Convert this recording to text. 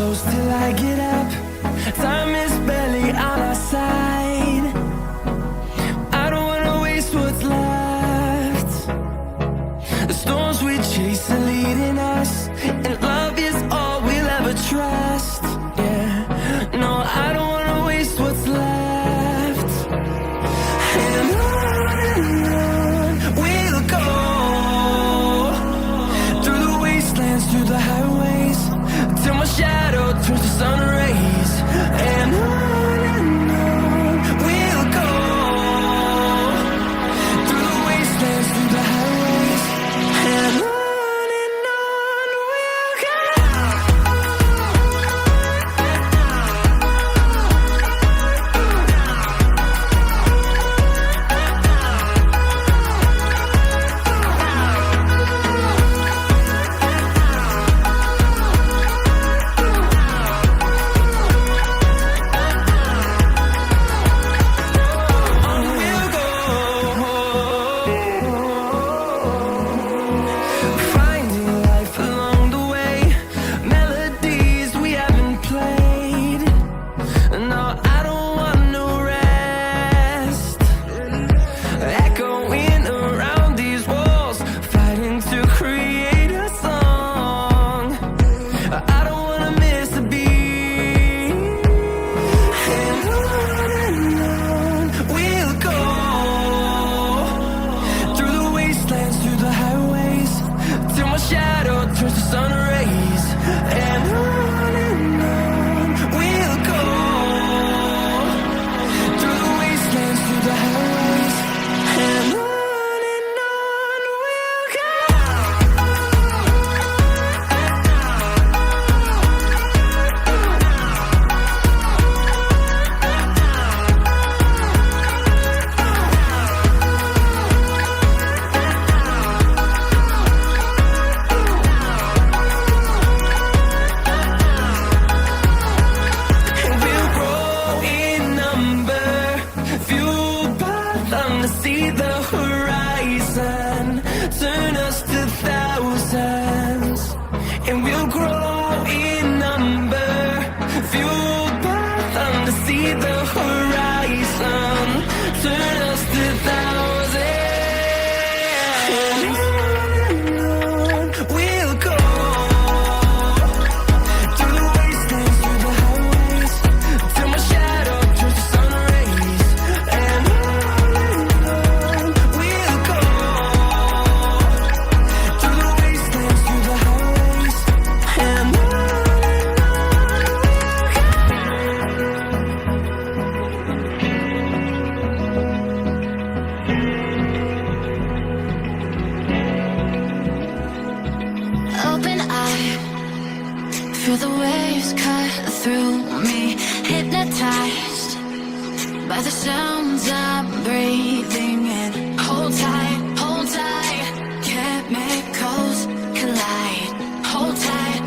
close till I get up. Time is barely on our side. I don't wanna waste what's left. The storms we chase are leading us, and love is all we'll ever trust. Yeah, no, I don't wanna waste what's left. And on we'll go, through the wastelands, through the highways, till my shadow turns to sun rays. And on we'll go, through the wastelands, through the highways, and on we'll go. Feel the waves cut through me, hypnotized by the sounds I'm breathing in. Hold tight, chemicals collide. Hold tight,